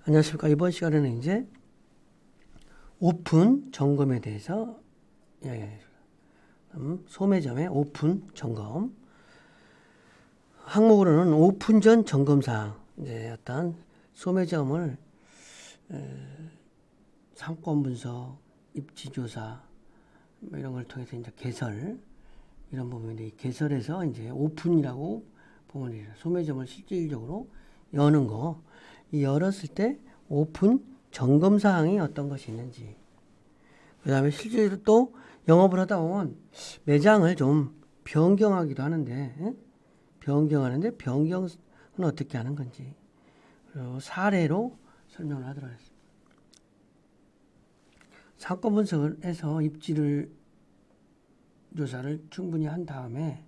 안녕하십니까. 이번 시간에는 이제 오픈 점검에 대해서 이야기하겠습니다. 소매점의 오픈 점검. 항목으로는 오픈 전 점검사항, 이제 어떤 소매점을 상권 분석, 입지 조사 뭐 이런 걸 통해서 이제 개설 이런 부분인데, 이 개설에서 이제 오픈이라고 보면 돼요. 소매점을 실질적으로 여는 거. 이 열었을 때 오픈 점검 사항이 어떤 것이 있는지. 그 다음에 실제로 또 영업을 하다 보면 매장을 좀 변경하기도 하는데, 변경하는데 변경은 어떻게 하는 건지. 그리고 사례로 설명을 하도록 하겠습니다. 상권 분석을 해서 입지를 조사를 충분히 한 다음에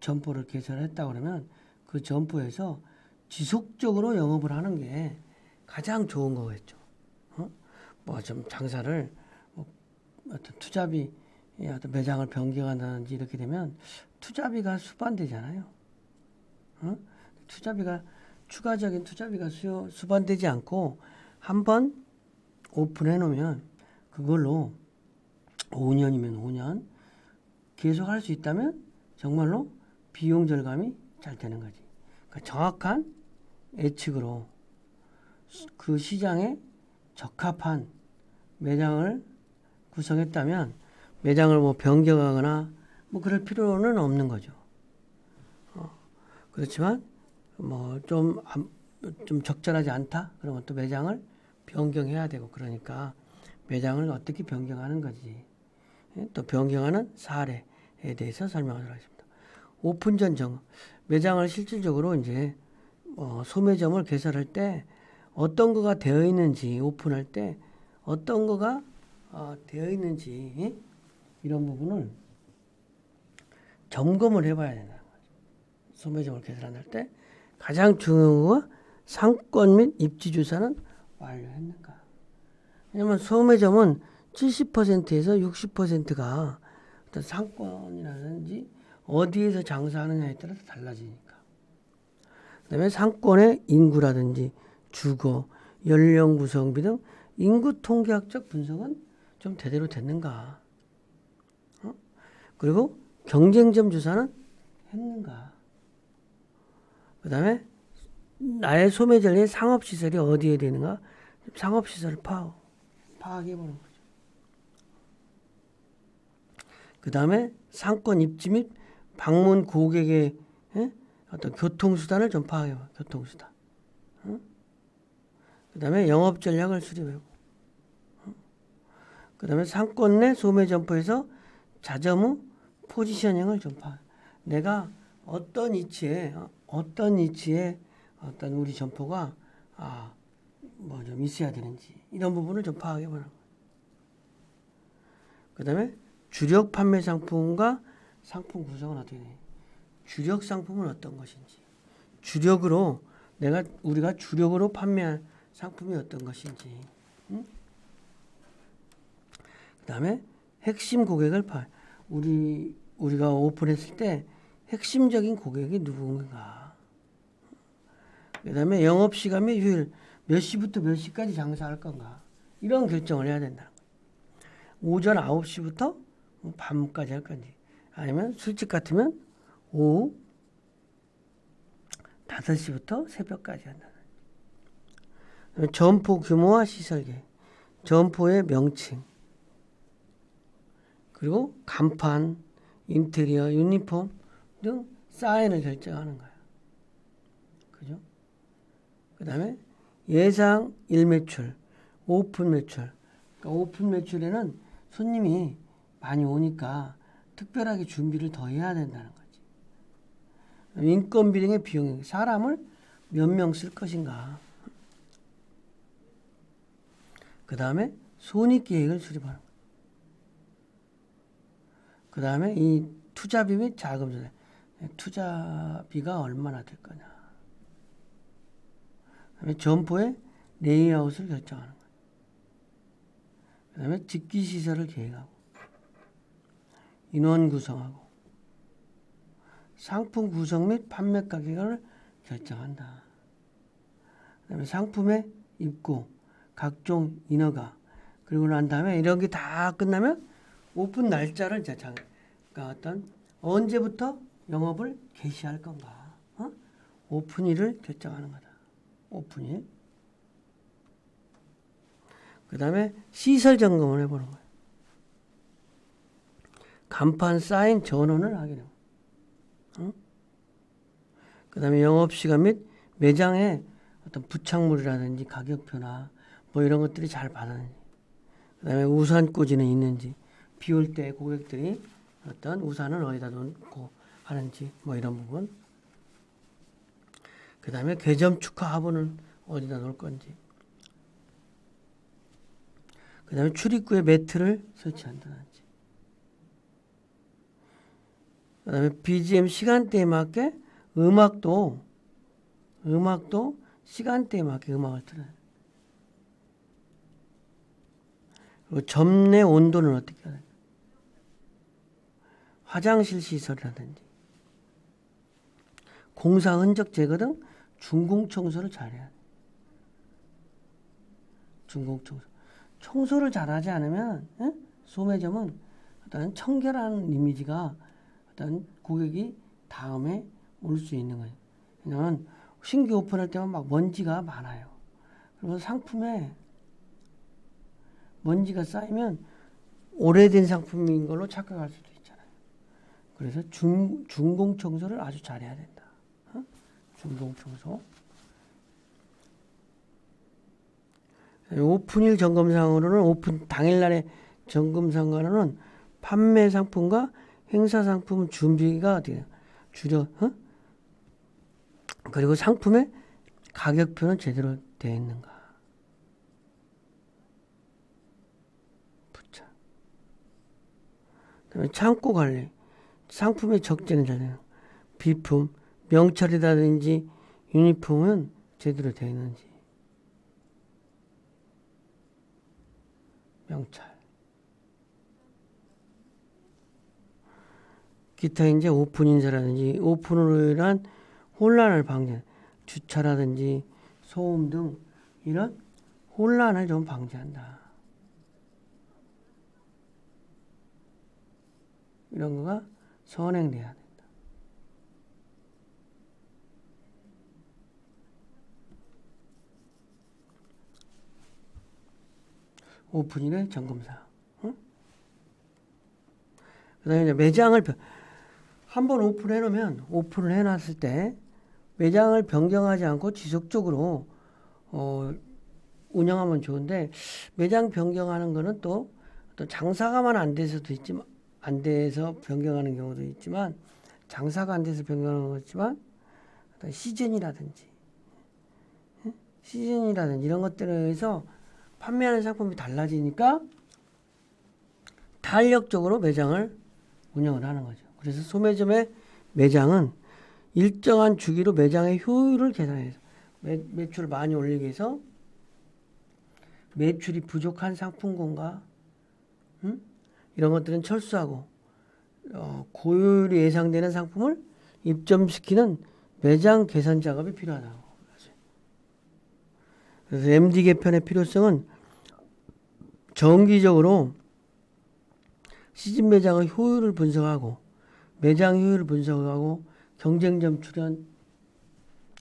점포를 개설했다 그러면 그 점포에서 지속적으로 영업을 하는 게 가장 좋은 거겠죠. 뭐 좀 장사를 어떤 투자비, 어떤 매장을 변경한다든지 이렇게 되면 투자비가 수반되잖아요. 투자비가 추가적인 투자비가 수반되지 않고 한번 오픈해 놓으면 그걸로 5년이면 5년 계속 할 수 있다면 정말로 비용 절감이 잘 되는 거지. 그러니까 정확한 예측으로 그 시장에 적합한 매장을 구성했다면 매장을 뭐 변경하거나 뭐 그럴 필요는 없는 거죠. 그렇지만 뭐 좀 적절하지 않다? 그러면 또 매장을 변경해야 되고, 그러니까 매장을 어떻게 변경하는 거지. 또 변경하는 사례에 대해서 설명하도록 하겠습니다. 오픈 전 점검. 매장을 실질적으로 이제 소매점을 개설할 때 어떤 거가 되어 있는지, 오픈할 때 어떤 거가 되어 있는지 이런 부분을 점검을 해봐야 된다는 거죠. 소매점을 개설할 때 가장 중요한 거가 상권 및 입지 조사는 완료했는가. 왜냐하면 소매점은 70%에서 60%가 어떤 상권이라든지 어디에서 장사하느냐에 따라서 달라지니까. 그다음에 상권의 인구라든지 주거, 연령 구성비 등 인구 통계학적 분석은 좀 제대로 됐는가. 그리고 경쟁점 조사는 했는가. 그다음에 나의 소매점의 상업시설이 어디에 되는가. 상업시설을 파악해보는 거죠. 그 다음에 상권 입지 및 방문 고객의 어떤 교통수단을 좀 파악해봐. 교통수단. 그 다음에 영업 전략을 수립해보고. 그 다음에 상권 내 소매 점포에서 자점 후 포지셔닝을 좀 파악. 내가 어떤 위치에 어떤 우리 점포가 뭐 좀 있어야 되는지 이런 부분을 좀 파악해보는 거예요. 그 다음에 주력 판매 상품과 상품 구성은 어떻게 돼? 주력 상품은 어떤 것인지, 주력으로 우리가 주력으로 판매할 상품이 어떤 것인지, 그 다음에 핵심 고객을 우리가 오픈했을 때 핵심적인 고객이 누군가, 그 다음에 영업시간 및 휴일, 몇 시부터 몇 시까지 장사할 건가, 이런 결정을 해야 된다는 거예요. 오전 9시부터 밤까지 할 건지, 아니면 술집 같으면 오후 5시부터 새벽까지 한다는 거예요. 점포 규모와 시설 계획, 점포의 명칭, 그리고 간판, 인테리어, 유니폼 등 사인을 결정하는 거예요. 그죠? 그 다음에 예상 일매출, 오픈 매출. 그러니까 오픈 매출에는 손님이 많이 오니까 특별하게 준비를 더 해야 된다는 거지. 인건비 등의 비용, 사람을 몇 명 쓸 것인가. 그 다음에 손익계획을 수립하는 거예요. 그 다음에 이 투자비 및 자금 조달, 투자비가 얼마나 될 거냐. 그 다음에 점포의 레이아웃을 결정하는 거예요. 그 다음에 직기시설을 계획하고, 인원 구성하고, 상품 구성 및 판매 가격을 결정한다. 그 그다음에 상품의 입고, 각종 인허가, 그리고 난 다음에 이런 게 다 끝나면 오픈 날짜를 이제 그러니까 어떤 언제부터 영업을 개시할 건가, 오픈일을 결정하는 거다. 오픈일. 그 다음에 시설 점검을 해보는 거예요. 간판, 사인, 전원을 하게 되고, 그 다음에 영업시간 및 매장의 어떤 부착물이라든지 가격표나 뭐 이런 것들이 잘 받았는지, 그 다음에 우산 꽂이는 있는지, 비 올 때 고객들이 어떤 우산을 어디다 놓고 하는지 뭐 이런 부분, 그 다음에 개점 축하 화분은 어디다 놓을 건지, 그 다음에 출입구에 매트를 설치한다든지, 그 다음에 BGM 시간대에 맞게 음악도 시간대에 맞게 음악을 틀어요. 그리고 점 내 온도는 어떻게 해야 돼요? 화장실 시설이라든지 공사 흔적 제거 등 준공 청소를 잘해야 돼. 준공 청소. 청소를 잘하지 않으면 소매점은 어떤 청결한 이미지가 어떤 고객이 다음에 올 수 있는 거예요. 왜냐하면 신규 오픈할 때만 막 먼지가 많아요. 그리고 상품에 먼지가 쌓이면 오래된 상품인 걸로 착각할 수도 있잖아요. 그래서 준공 청소를 아주 잘해야 된다. 준공 청소. 오픈일 점검상으로는 오픈 당일날의 점검상으로는 판매 상품과 행사 상품 준비가 어떻게 그리고 상품의 가격표는 제대로 되어 있는가. 부착. 그다음에 창고 관리. 상품의 적재는 잘 되는. 비품, 명찰이라든지 유니폼은 제대로 되어 있는지. 명찰. 기타 이제 오픈 인사라든지 오픈으로 인한 혼란을 방지, 주차라든지 소음 등 이런 혼란을 좀 방지한다. 이런 거가 선행돼야 된다. 오픈일의 점검사항. 그다음에 이제 매장을 한번 오픈해 놓으면 오픈을 해놨을 때 매장을 변경하지 않고 지속적으로 운영하면 좋은데 매장 변경하는 거는 또 장사가만 안 돼서도 있지만 안 돼서 변경하는 경우도 있지만 장사가 안 돼서 변경하는 것도 있지만 시즌이라든지 이런 것들에 의해서 판매하는 상품이 달라지니까 탄력적으로 매장을 운영을 하는 거죠. 그래서 소매점의 매장은 일정한 주기로 매장의 효율을 계산해서 매출을 많이 올리기 위해서 매출이 부족한 상품군과 이런 것들은 철수하고 고효율이 예상되는 상품을 입점시키는 매장 개선 작업이 필요하다고. 그래서 MD 개편의 필요성은 정기적으로 시즌 매장의 효율을 분석하고 매장 효율을 분석하고 경쟁점 출현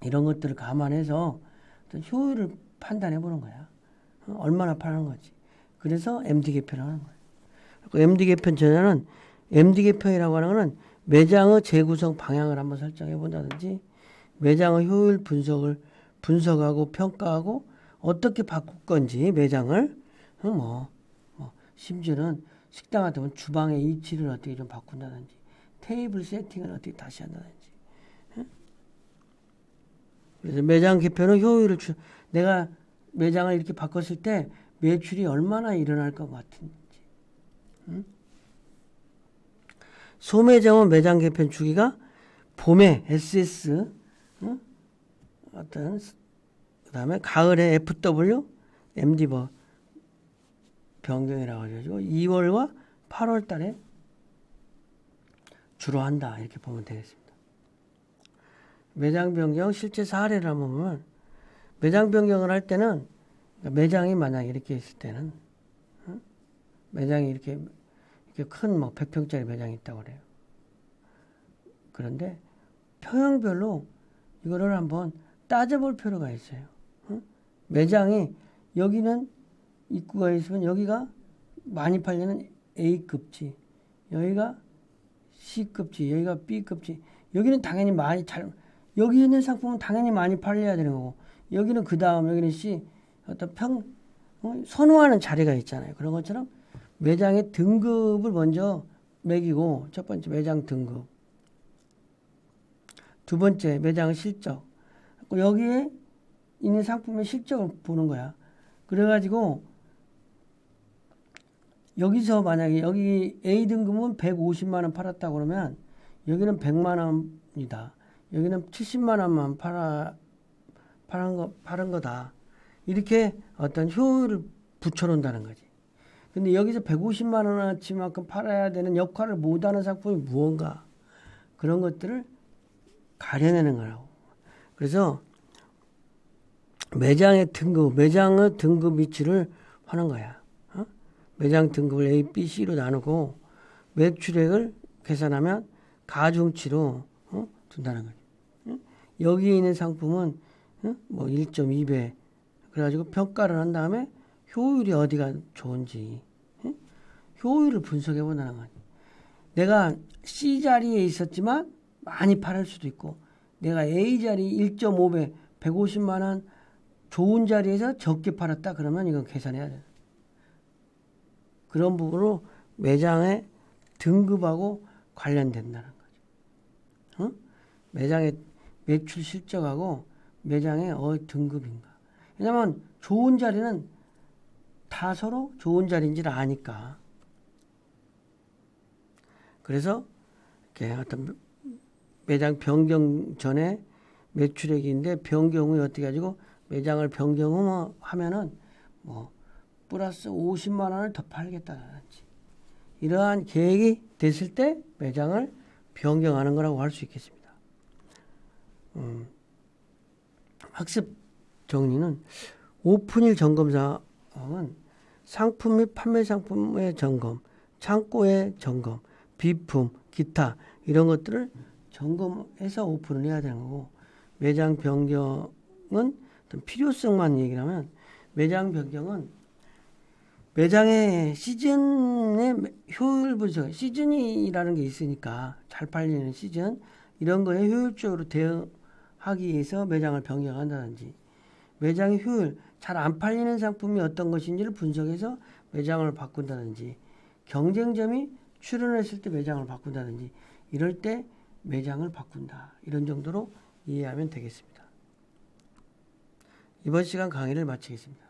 이런 것들을 감안해서 효율을 판단해 보는 거야. 얼마나 파는 거지. 그래서 MD 개편을 하는 거예요. MD 개편 전에는 MD 개편이라고 하는 거는 매장의 재구성 방향을 한번 설정해 본다든지 매장의 효율 분석하고 평가하고 어떻게 바꿀 건지 매장을 심지어는 식당 같으면 주방의 위치를 어떻게 좀 바꾼다든지 테이블 세팅을 어떻게 다시 한다든지. 그래서 매장 개편은 효율을 내가 매장을 이렇게 바꿨을 때 매출이 얼마나 일어날 것 같은지. 소매점은 매장 개편 주기가 봄에 SS 그다음에 가을에 FW MD 변경이라고 해가지고 2월과 8월 달에 주로 한다. 이렇게 보면 되겠습니다. 매장 변경 실제 사례를 한번 보면 매장 변경을 할 때는 매장이 만약에 이렇게 있을 때는 매장이 이렇게 큰 뭐 100평짜리 매장이 있다고 그래요. 그런데 평형별로 이거를 한번 따져볼 필요가 있어요. 매장이 여기는 입구가 있으면 여기가 많이 팔리는 A급지, 여기가 C급지, 여기가 B급지. 여기는 당연히 여기 있는 상품은 당연히 많이 팔려야 되는 거고, 여기는 그 다음, 여기는 C, 어떤 선호하는 자리가 있잖아요. 그런 것처럼 매장의 등급을 먼저 매기고, 첫 번째 매장 등급. 두 번째 매장 실적. 여기에 있는 상품의 실적을 보는 거야. 그래가지고 여기서 만약에 여기 A 등급은 150만 원 팔았다고 그러면 여기는 100만 원이다. 여기는 70만 원만 팔은 거다. 이렇게 어떤 효율을 붙여놓는다는 거지. 근데 여기서 150만 원어치만큼 팔아야 되는 역할을 못하는 상품이 무언가. 그런 것들을 가려내는 거라고. 그래서 매장의 등급 위치를 하는 거야. 매장 등급을 A, B, C로 나누고 매출액을 계산하면 가중치로 둔다는 거지. 여기 있는 상품은 뭐 1.2배 그래가지고 평가를 한 다음에 효율이 어디가 좋은지 효율을 분석해 본다는 거지. 내가 C 자리에 있었지만 많이 팔을 수도 있고, 내가 A 자리 1.5배 150만 원 좋은 자리에서 적게 팔았다 그러면 이건 계산해야 돼. 그런 부분으로 매장의 등급하고 관련된다는 거죠. 매장의 매출 실적하고 매장의 등급인가. 왜냐면 좋은 자리는 다 서로 좋은 자리인지를 아니까. 그래서 이렇게 어떤 매장 변경 전에 매출액인데 변경 후에 어떻게 가지고 매장을 변경하면은 뭐 플러스 50만 원을 더 팔겠다든지 이러한 계획이 됐을 때 매장을 변경하는 거라고 할 수 있겠습니다. 학습 정리는 오픈일 점검 사항은 상품 및 판매 상품의 점검, 창고의 점검, 비품, 기타 이런 것들을 점검해서 오픈을 해야 되는 거고, 매장 변경은 어떤 필요성만 얘기를 하면 매장 변경은 매장의 시즌의 효율 분석, 시즌이라는 게 있으니까 잘 팔리는 시즌 이런 거에 효율적으로 대응하기 위해서 매장을 변경한다든지, 매장의 효율, 잘 안 팔리는 상품이 어떤 것인지를 분석해서 매장을 바꾼다든지, 경쟁점이 출현했을 때 매장을 바꾼다든지 이럴 때 매장을 바꾼다. 이런 정도로 이해하면 되겠습니다. 이번 시간 강의를 마치겠습니다.